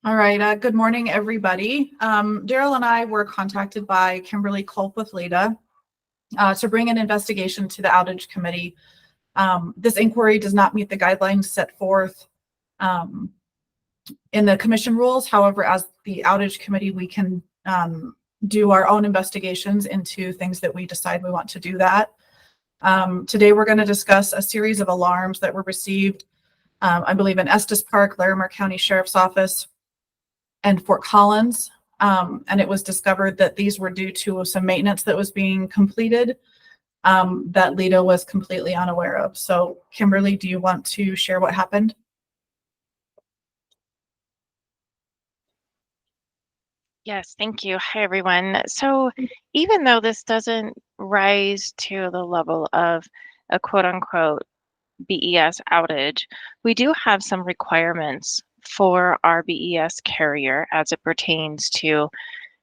All right. Good morning, everybody. Daryl and I were contacted by Kimberly Culp with LEDA to bring an investigation to the Outage Committee. This inquiry does not meet the guidelines set forth in the commission rules. However, as the Outage Committee, we can do our own investigations into things that we decide we want to do that. Today, we're going to discuss a series of alarms that were received, I believe, in Estes Park, Larimer County Sheriff's Office, and Fort Collins. And it was discovered that these were due to some maintenance that was being completed that LEDA was completely unaware of. So Kimberly, do you want to share what happened? Yes, thank you. Hi, everyone. So even though this doesn't rise to the level of a quote unquote BES outage, we do have some requirements for our BES carrier as it pertains to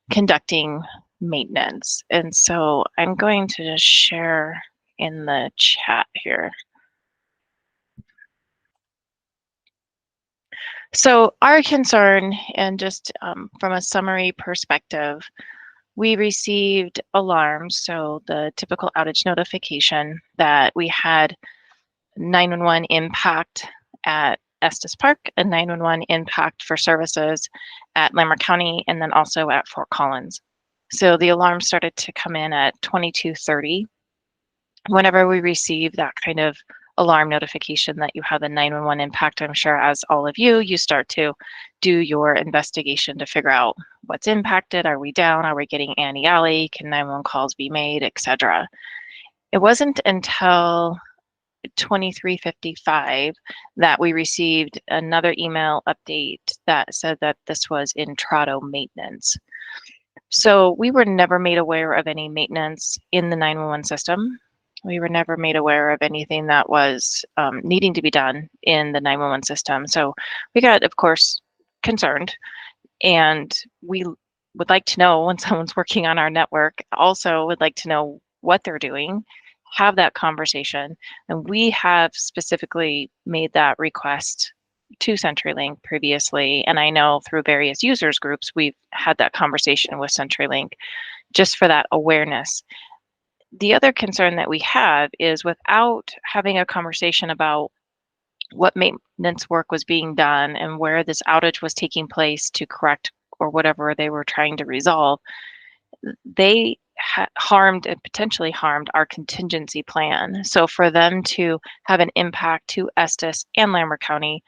conducting maintenance. And so I'm going to just share in the chat here. So our concern, and just from a summary perspective, we received alarms, so the typical outage notification that we had 911 impact at Estes Park, a 911 impact for services at Larimer County, and then also at Fort Collins. So the alarm started to come in at 22:30. Whenever we receive that kind of alarm notification that you have a 911 impact, I'm sure as all of you start to do your investigation to figure out what's impacted. Are we down? Are we getting anti-alley? Can 911 calls be made, etc. It wasn't until 23:55 that we received another email update that said that this was in Trotto maintenance. So we were never made aware of any maintenance in the 911 system. We were never made aware of anything that was needing to be done in the 911 system. So we got, of course, concerned, and we would like to know when someone's working on our network. Also would like to know what they're doing, have that conversation. And we have specifically made that request to CenturyLink previously. And I know through various users groups, we've had that conversation with CenturyLink just for that awareness. The other concern that we have is without having a conversation about what maintenance work was being done and where this outage was taking place to correct or whatever they were trying to resolve, they harmed and potentially harmed our contingency plan. So for them to have an impact to Estes and Larimer County,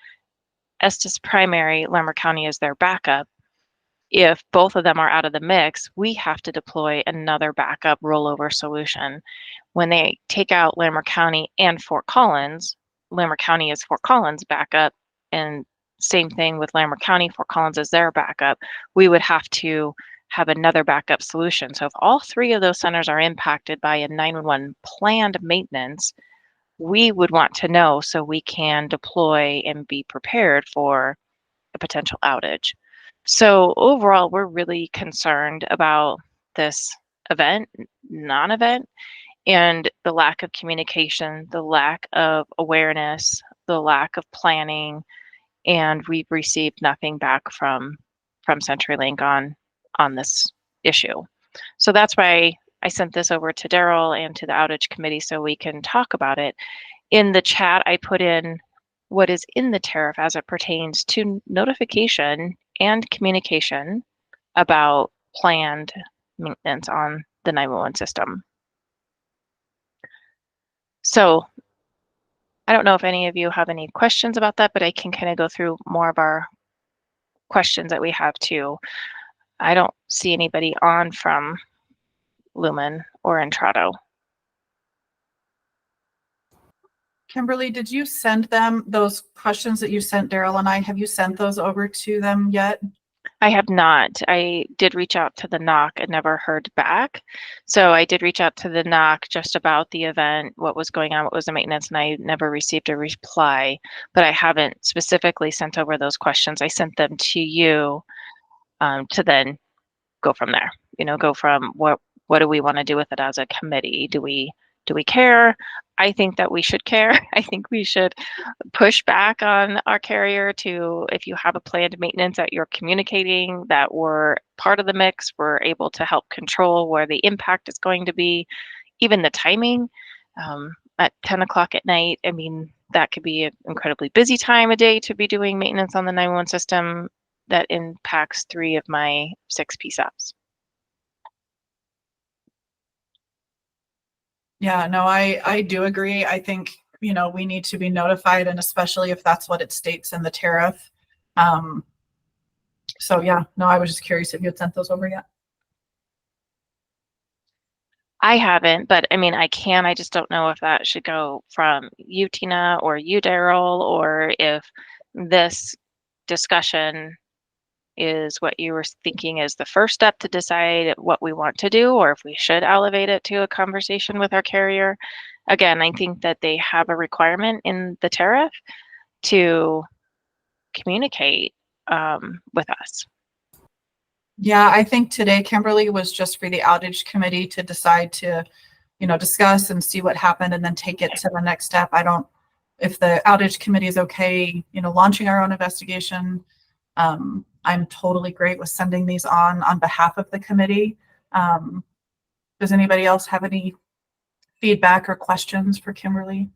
Estes primary, Larimer County is their backup. If both of them are out of the mix, we have to deploy another backup rollover solution. When they take out Larimer County and Fort Collins, Larimer County is Fort Collins backup, and same thing with Larimer County, Fort Collins is their backup. We would have to have another backup solution. So if all three of those centers are impacted by a 911 planned maintenance, we would want to know so we can deploy and be prepared for a potential outage. So overall, we're really concerned about this event, non-event, and the lack of communication, the lack of awareness, the lack of planning, and we've received nothing back from CenturyLink on this issue. So that's why I sent this over to Daryl and to the outage committee so we can talk about it. In the chat, I put in what is in the tariff as it pertains to notification and communication about planned maintenance on the 911 system. So I don't know if any of you have any questions about that, but I can kind of go through more of our questions that we have too. I don't see anybody on from Lumen or Entrado. Kimberly, did you send them those questions that you sent Daryl and I? Have you sent those over to them yet? I have not. I did reach out to the NOC and never heard back. So I did reach out to the NOC just about the event, what was going on, what was the maintenance, and I never received a reply. But I haven't specifically sent over those questions. I sent them to you to then go from there. You know, go from what do we want to do with it as a committee? Do we Do we care? I think that we should care. I think we should push back on our carrier to, if you have a planned maintenance that you're communicating, that we're part of the mix, we're able to help control where the impact is going to be, even the timing. At 10 o'clock at night, I mean, that could be an incredibly busy time of day to be doing maintenance on the 911 system that impacts 3 of my 6 PSAPs. Yeah, no, I do agree. I think, we need to be notified, and especially if that's what it states in the tariff. So yeah, no, I was just curious if you had sent those over yet. I haven't, but I mean, I just don't know if that should go from you, Tina, or you, Daryl, or if this discussion is what you were thinking is the first step to decide what we want to do, or if we should elevate it to a conversation with our carrier. Again, I think that they have a requirement in the tariff to communicate with us. Yeah, I think today, Kimberly, was just for the outage committee to decide to, discuss and see what happened and then take it to the next step. If the outage committee is okay, launching our own investigation, I'm totally great with sending these on behalf of the committee. Does anybody else have any feedback or questions for Kimberly?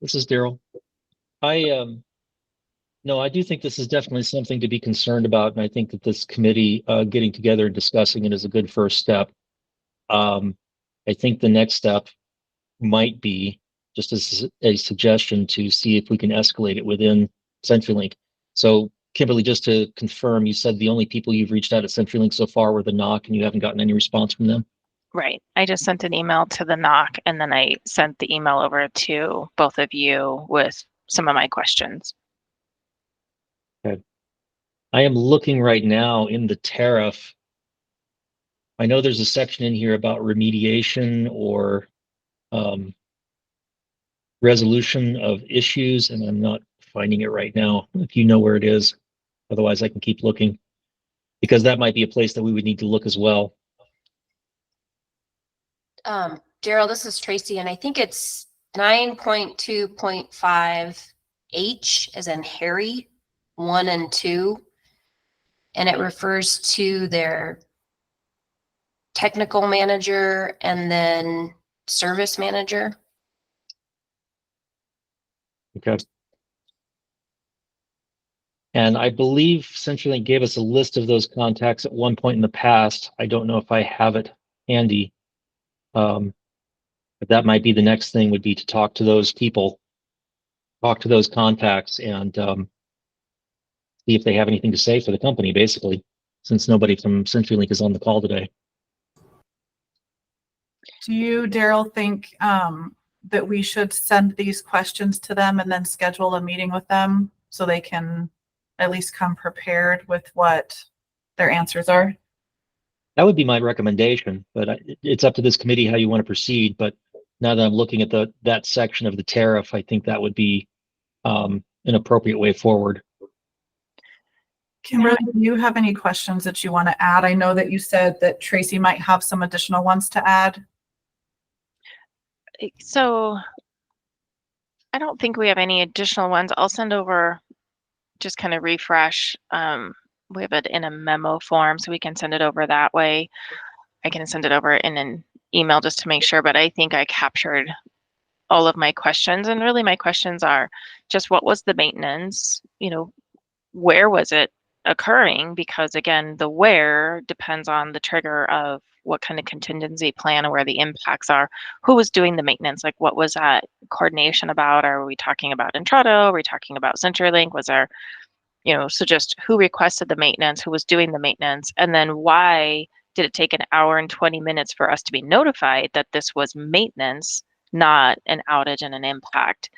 This is Daryl. No, I do think this is definitely something to be concerned about, and I think that this committee getting together and discussing it is a good first step. I think the next step might be just as a suggestion to see if we can escalate it within CenturyLink. So, Kimberly, just to confirm, you said the only people you've reached out at CenturyLink so far were the NOC, and you haven't gotten any response from them? Right. I just sent an email to the NOC, and then I sent the email over to both of you with some of my questions. Okay. I am looking right now in the tariff. I know there's a section in here about remediation or resolution of issues, and I'm not finding it right now. If you know where it is, otherwise I can keep looking, because that might be a place that we would need to look as well. Daryl, this is Tracy, and I think it's 9.2.5 H as in Harry, 1 and 2. And it refers to their technical manager and then service manager. Okay. And I believe CenturyLink gave us a list of those contacts at one point in the past. I don't know if I have it handy. But that might be the next thing, would be to talk to those people, talk to those contacts, and see if they have anything to say for the company, basically, since nobody from CenturyLink is on the call today. Do you, Daryl, think that we should send these questions to them and then schedule a meeting with them so they can at least come prepared with what their answers are? That would be my recommendation, but it's up to this committee how you want to proceed. But now that I'm looking at that section of the tariff, I think that would be an appropriate way forward. Kimberly, do you have any questions that you want to add? I know that you said that Tracy might have some additional ones to add. So I don't think we have any additional ones. I'll send over, just kind of refresh. We have it in a memo form, so we can send it over that way. I can send it over in an email just to make sure, but I think I captured all of my questions. And really my questions are just, what was the maintenance? Where was it occurring? Because again, the where depends on the trigger of what kind of contingency plan and where the impacts are. Who was doing the maintenance? Like, what was that coordination about? Are we talking about Intrado? Are we talking about CenturyLink? Was there, so just who requested the maintenance, who was doing the maintenance, and then why did it take an hour and 20 minutes for us to be notified that this was maintenance, not an outage and an impact?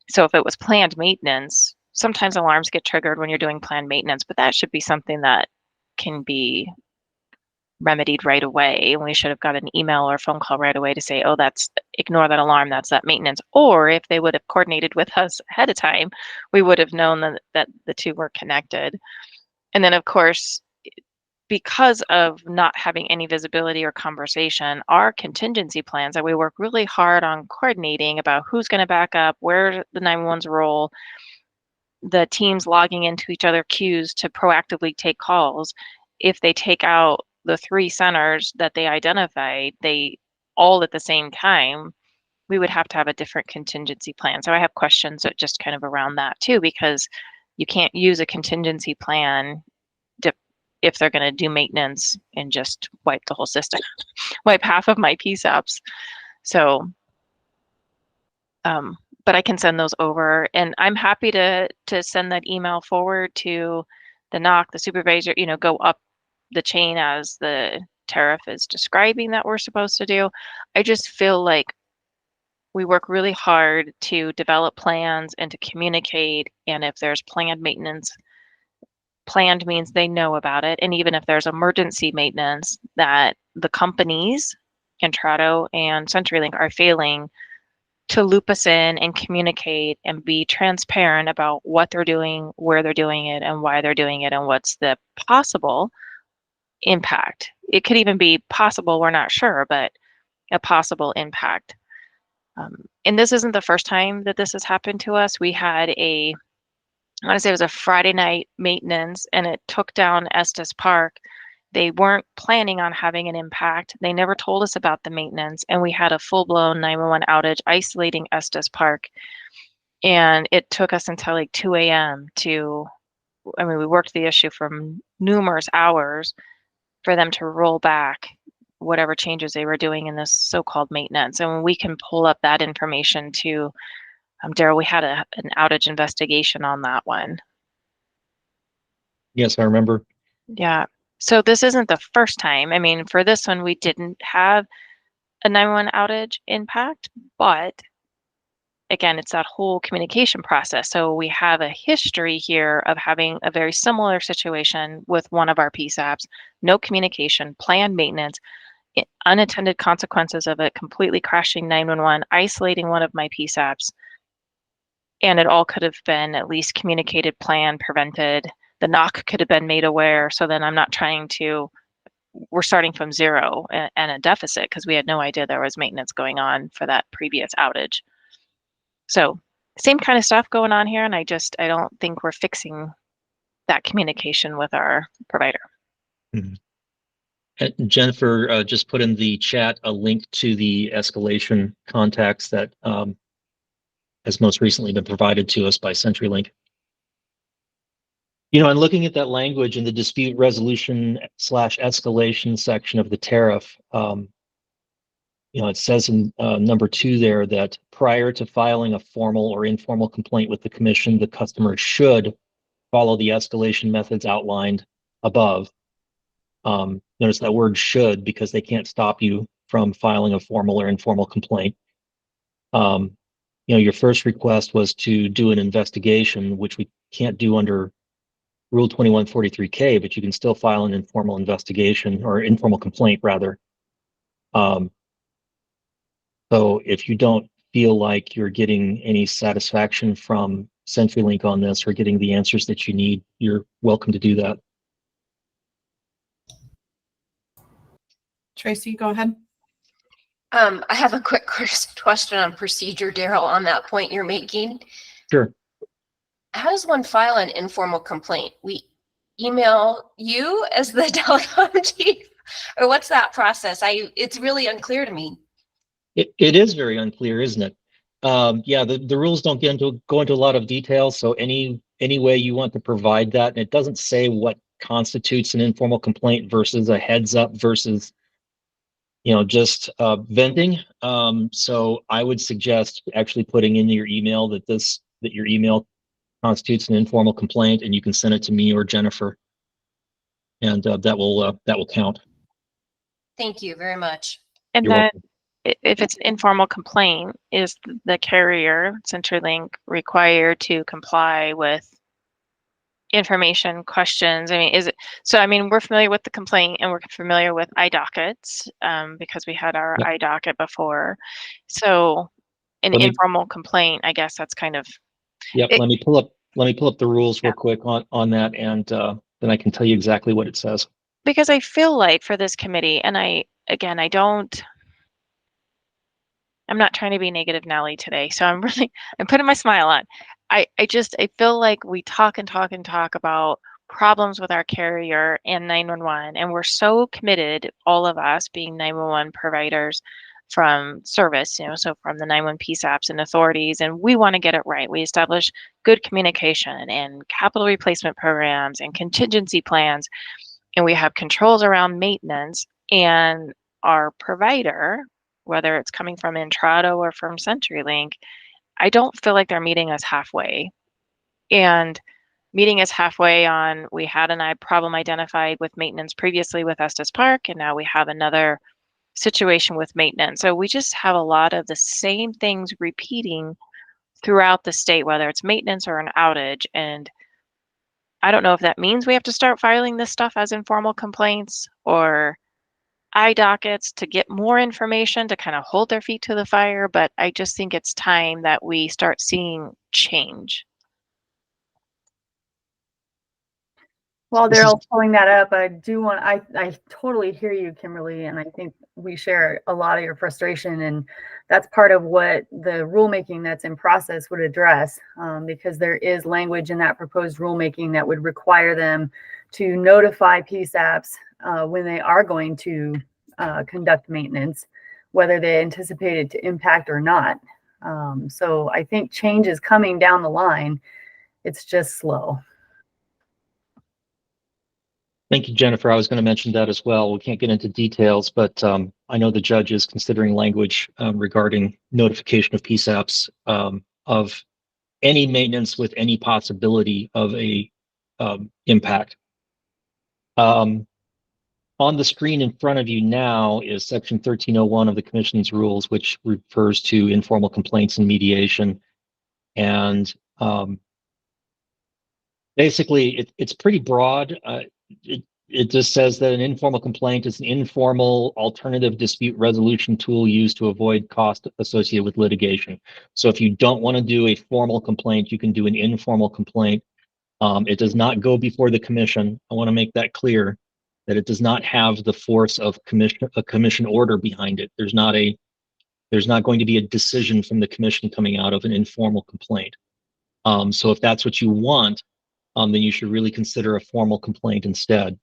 So if it was planned maintenance, sometimes alarms get triggered when you're doing planned maintenance, but that should be something that can be remedied right away. And we should have got an email or a phone call right away to say, oh, ignore that alarm, that's that maintenance. Or if they would have coordinated with us ahead of time, we would have known that the two were connected. And then of course, because of not having any visibility or conversation, our contingency plans that we work really hard on coordinating about who's going to back up, where the 911's role, the teams logging into each other queues to proactively take calls. If they take out the 3 centers that they identified, they all at the same time, we would have to have a different contingency plan. So I have questions that just kind of around that too, because you can't use a contingency plan if they're going to do maintenance and just wipe the whole system, wipe half of my PSAPs. So, but I can send those over, and I'm happy to send that email forward to the NOC, the supervisor, go up the chain as the tariff is describing that we're supposed to do. I just feel like we work really hard to develop plans and to communicate, and if there's planned maintenance, planned means they know about it. And even if there's emergency maintenance, that the companies, Intrado and CenturyLink, are failing to loop us in and communicate and be transparent about what they're doing, where they're doing it, and why they're doing it, and what's the possible impact. It could even be possible, we're not sure, but a possible impact. And this isn't the first time that this has happened to us. We had I want to say it was a Friday night maintenance, and it took down Estes Park. They weren't planning on having an impact. They never told us about the maintenance, and we had a full-blown 911 outage isolating Estes Park. And it took us until like 2 a.m. we worked the issue for numerous hours for them to roll back whatever changes they were doing in this so-called maintenance. And we can pull up that information too. Daryl, we had an outage investigation on that one. Yes, I remember. Yeah. So this isn't the first time. I mean, for this one, we didn't have a 911 outage impact, but again, it's that whole communication process. So we have a history here of having a very similar situation with one of our PSAPs, no communication, planned maintenance, unintended consequences of it completely crashing 911, isolating one of my PSAPs. And it all could have been at least communicated, planned, prevented. The NOC could have been made aware. So then I'm not we're starting from zero and a deficit because we had no idea there was maintenance going on for that previous outage. So same kind of stuff going on here. And I don't think we're fixing that communication with our provider. Mm-hmm. Jennifer just put in the chat a link to the escalation contacts that has most recently been provided to us by CenturyLink. And looking at that language in the dispute resolution / escalation section of the tariff, it says in number 2 there that prior to filing a formal or informal complaint with the commission, the customer should follow the escalation methods outlined above. Notice that word should, because they can't stop you from filing a formal or informal complaint. Your first request was to do an investigation, which we can't do under Rule 2143K, but you can still file an informal investigation or informal complaint rather. So if you don't feel like you're getting any satisfaction from CenturyLink on this or getting the answers that you need, you're welcome to do that. Tracy, go ahead. I have a quick question on procedure, Daryl, on that point you're making. Sure. How does one file an informal complaint? We email you as the telecom chief, or what's that process? It's really unclear to me. It is very unclear, isn't it? Yeah, the rules don't go into a lot of detail. So any way you want to provide that, and it doesn't say what constitutes an informal complaint versus a heads up versus just venting. So I would suggest actually putting in your email that your email constitutes an informal complaint, and you can send it to me or Jennifer, and that will count. Thank you very much. And You're then welcome. If it's an informal complaint, is the carrier, CenturyLink, required to comply with information, questions? I mean, we're familiar with the complaint and we're familiar with iDockets because we had our iDocket before. So an informal complaint, I guess that's kind of. Yep. Let me pull up the rules real quick on that, and then I can tell you exactly what it says. because I feel like for this committee, and again, I'm not trying to be negative Nelly today, so I'm putting my smile on. I feel like we talk and talk and talk about problems with our carrier and 911, and we're so committed, all of us being 911 providers from service, so from the 911 PSAPs and authorities, and we want to get it right. We establish good communication and capital replacement programs and contingency plans, and we have controls around maintenance, and our provider, whether it's coming from Intrado or from CenturyLink, I don't feel like they're meeting us halfway. And meeting us halfway on, we had a problem identified with maintenance previously with Estes Park, and now we have another situation with maintenance. So we just have a lot of the same things repeating throughout the state, whether it's maintenance or an outage. And I don't know if that means we have to start filing this stuff as informal complaints or iDockets to get more information to kind of hold their feet to the fire, but I just think it's time that we start seeing change. While This is- Daryl's pulling that up, I totally hear you, Kimberly, and I think we share a lot of your frustration, and that's part of what the rulemaking that's in process would address, because there is language in that proposed rulemaking that would require them to notify PSAPs when they are going to conduct maintenance, whether they anticipate it to impact or not. So I think change is coming down the line. It's just slow. Thank you, Jennifer. I was going to mention that as well. We can't get into details, but I know the judge is considering language regarding notification of PSAPs of any maintenance with any possibility of a impact. On the screen in front of you now is Section 1301 of the Commission's rules, which refers to informal complaints and mediation. And basically, it's pretty broad. It just says that an informal complaint is an informal alternative dispute resolution tool used to avoid cost associated with litigation. So if you don't want to do a formal complaint, you can do an informal complaint. It does not go before the commission. I want to make that clear, that it does not have the force of a commission order behind it. There's not going to be a decision from the commission coming out of an informal complaint. So if that's what you want, then you should really consider a formal complaint instead.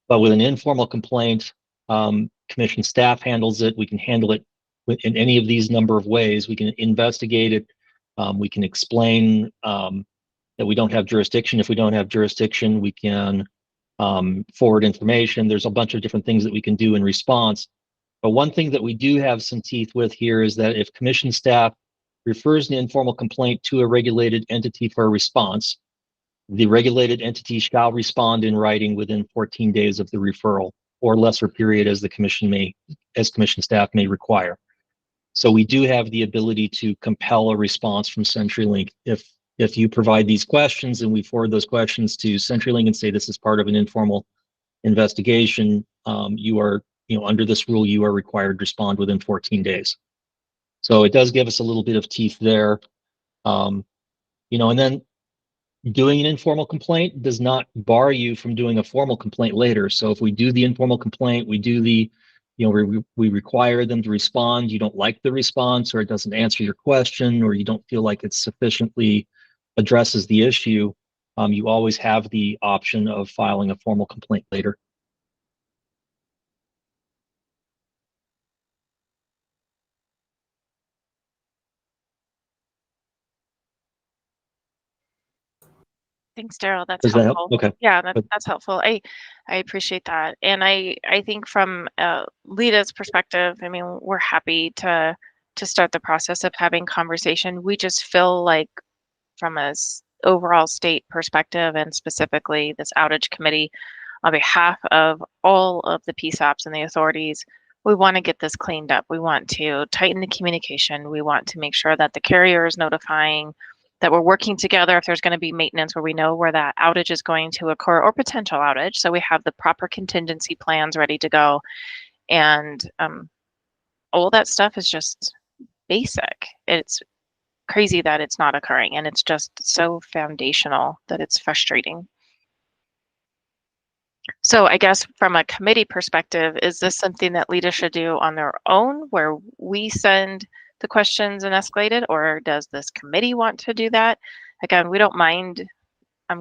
But with an informal complaint, commission staff handles it. We can handle it in any of these number of ways. We can investigate it. We can explain that we don't have jurisdiction. If we don't have jurisdiction, we can forward information. There's a bunch of different things that we can do in response. But one thing that we do have some teeth with here is that if commission staff refers an informal complaint to a regulated entity for a response, the regulated entity shall respond in writing within 14 days of the referral, or lesser period as commission staff may require. So we do have the ability to compel a response from CenturyLink. If you provide these questions and we forward those questions to CenturyLink and say this is part of an informal investigation, you are, under this rule, you are required to respond within 14 days. So it does give us a little bit of teeth there. And then doing an informal complaint does not bar you from doing a formal complaint later. So if we do the informal complaint, we do we require them to respond, you don't like the response, or it doesn't answer your question, or you don't feel like it sufficiently addresses the issue, you always have the option of filing a formal complaint later. Thanks, Daryl. That's Does that helpful. help? Okay. Yeah, that's helpful. I appreciate that. And I think from Lita's perspective, I mean, we're happy to start the process of having conversation. We just feel like from a overall state perspective, and specifically this outage committee, on behalf of all of the PSAPs and the authorities, we want to get this cleaned up. We want to tighten the communication. We want to make sure that the carrier is notifying, that we're working together if there's going to be maintenance where we know where that outage is going to occur, or potential outage. So we have the proper contingency plans ready to go. And all that stuff is just basic. It's crazy that it's not occurring, and it's just so foundational that it's frustrating. So I guess from a committee perspective, is this something that leaders should do on their own, where we send the questions and escalate it, or does this committee want to do that? Again, we don't mind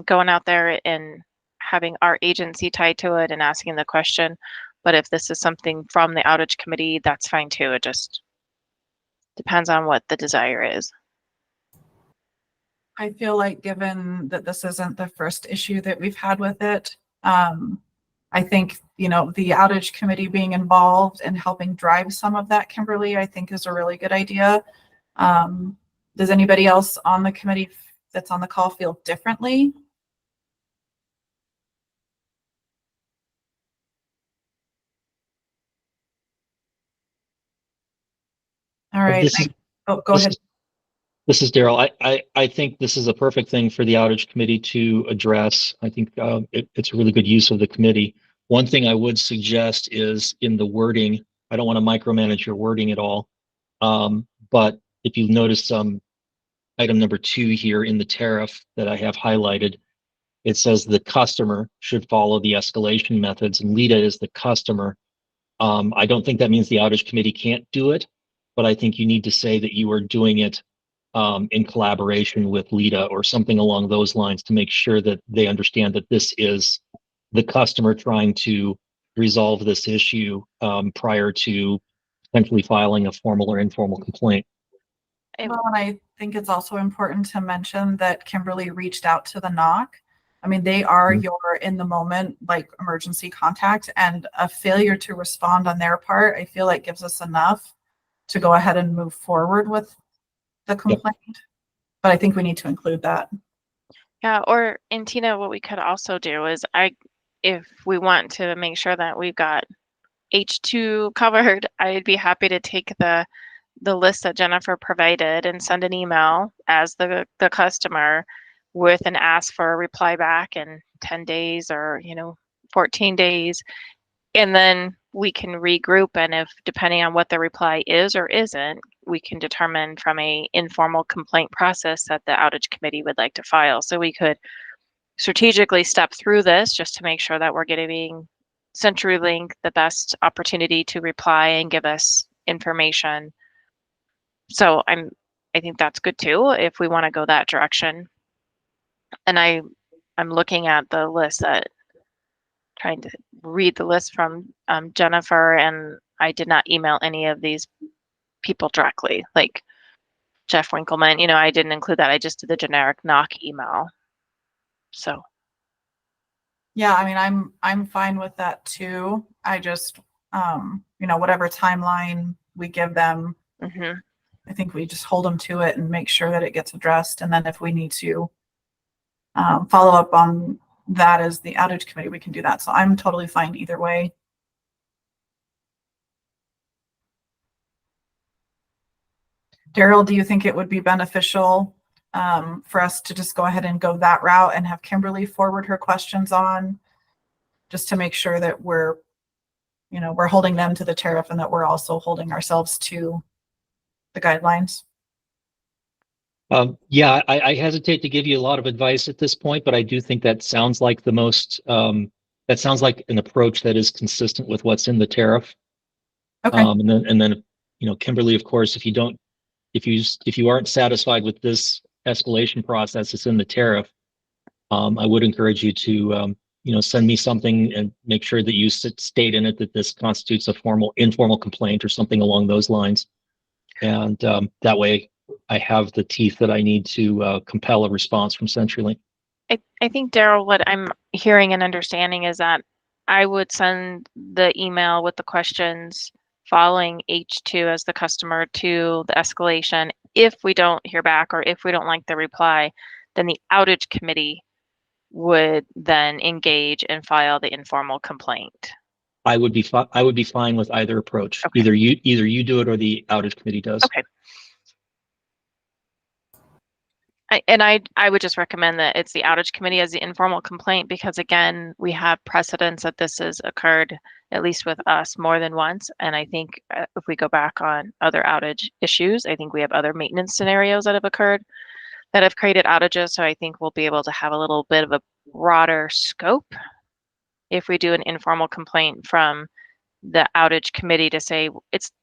going out there and having our agency tied to it and asking the question. But if this is something from the outage committee, that's fine too. It just depends on what the desire is. I feel like given that this isn't the first issue that we've had with it, I think, the outage committee being involved and helping drive some of that, Kimberly, I think is a really good idea. Does anybody else on the committee that's on the call feel differently? All right. Go ahead. This is Daryl. I think this is a perfect thing for the outage committee to address. I think it's a really good use of the committee. One thing I would suggest is in the wording. I don't want to micromanage your wording at all, but if you notice item number 2 here in the tariff that I have highlighted, it says the customer should follow the escalation methods, and LEDA is the customer. I don't think that means the outage committee can't do it, but I think you need to say that you are doing it in collaboration with LEDA or something along those lines to make sure that they understand that this is the customer trying to resolve this issue prior to potentially filing a formal or informal complaint. Well, and I think it's also important to mention that Kimberly reached out to the NOC. I mean, they are your in the moment, like, emergency contact, and a failure to respond on their part, I feel like gives us enough to go ahead and move forward with the complaint. Yep. But I think we need to include that. Yeah, or in Tina, what we could also do is if we want to make sure that we've got H2 covered, I'd be happy to take the list that Jennifer provided and send an email as the customer with an ask for a reply back in 10 days or 14 days, and then we can regroup, and if depending on what the reply is or isn't, we can determine from a informal complaint process that the outage committee would like to file. So we could strategically step through this just to make sure that we're giving CenturyLink the best opportunity to reply and give us information. So I think that's good too, if we want to go that direction. And I'm looking at the list trying to read the list from Jennifer, and I did not email any of these people directly, like Jeff Winkleman. I didn't include that. I just did the generic NOC email. So. Yeah, I mean, I'm fine with that too. I just, whatever timeline we give them, I think we just hold them to it and make sure that it gets addressed. And then if we need to follow up on that as the outage committee, we can do that. So I'm totally fine either way. Daryl, do you think it would be beneficial for us to just go ahead and go that route and have Kimberly forward her questions on, just to make sure that we're holding them to the tariff and that we're also holding ourselves to the guidelines? Yeah, I hesitate to give you a lot of advice at this point, but I do think that sounds like the most, that sounds like an approach that is consistent with what's in the tariff. Okay. And then, Kimberly, of course, if you aren't satisfied with this escalation process that's in the tariff, I would encourage you to, send me something and make sure that you state in it that this constitutes a informal complaint or something along those lines. And that way I have the teeth that I need to compel a response from CenturyLink. I think, Daryl, what I'm hearing and understanding is that I would send the email with the questions following H2 as the customer to the escalation. If we don't hear back or if we don't like the reply, then the outage committee would then engage and file the informal complaint. I would be fine with either approach. Okay. Either you do it or the outage committee does. Okay. I would just recommend that it's the outage committee as the informal complaint, because again, we have precedents that this has occurred, at least with us, more than once. And I think if we go back on other outage issues, I think we have other maintenance scenarios that have occurred that have created outages. So I think we'll be able to have a little bit of a broader scope if we do an informal complaint from the outage committee to say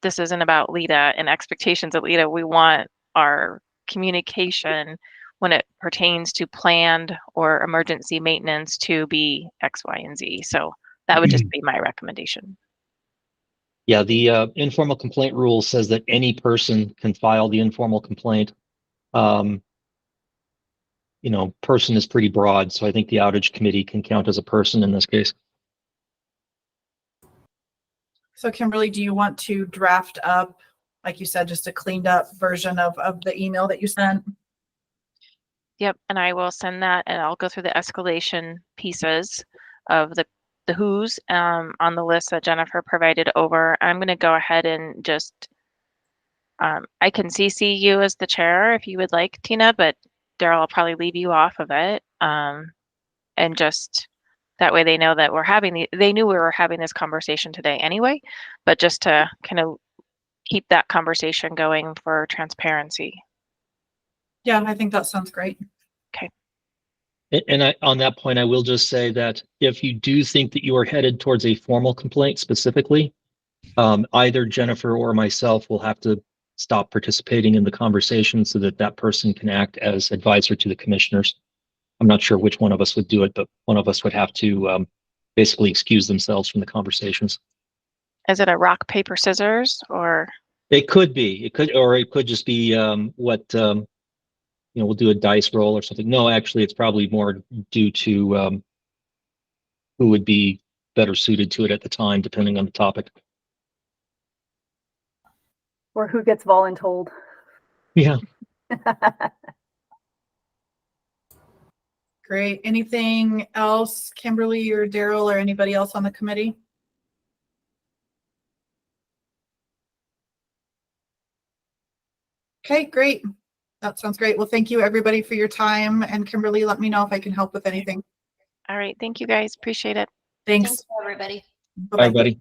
this isn't about LEDA and expectations of LEDA. We want our communication when it pertains to planned or emergency maintenance to be X, Y, and Z. So that would just be my recommendation. Yeah, the informal complaint rule says that any person can file the informal complaint. You know, person is pretty broad, so I think the outage committee can count as a person in this case. So Kimberly, do you want to draft up, like you said, just a cleaned up version of the email that you sent? Yep, and I will send that, and I'll go through the escalation pieces of the who's on the list that Jennifer provided over. I'm going to go ahead and just I can CC you as the chair if you would like, Tina, but Daryl will probably leave you off of it. And just that way they know that they knew we were having this conversation today anyway, but just to kind of keep that conversation going for transparency. Yeah, I think that sounds great. Okay. And on that point, I will just say that if you do think that you are headed towards a formal complaint specifically, either Jennifer or myself will have to stop participating in the conversation so that that person can act as advisor to the commissioners. I'm not sure which one of us would do it, but one of us would have to basically excuse themselves from the conversations. Is it a rock, paper, scissors, or? It could be. Or it could just be we'll do a dice roll or something. No, actually, it's probably more due to who would be better suited to it at the time, depending on the topic. Or who gets voluntold. Yeah. Great. Anything else, Kimberly or Daryl or anybody else on the committee? Okay, great. That sounds great. Well, thank you everybody for your time. And Kimberly, let me know if I can help with anything. All right. Thank you guys. Appreciate it. Thanks. Thanks, everybody. Bye-bye. Bye, everybody.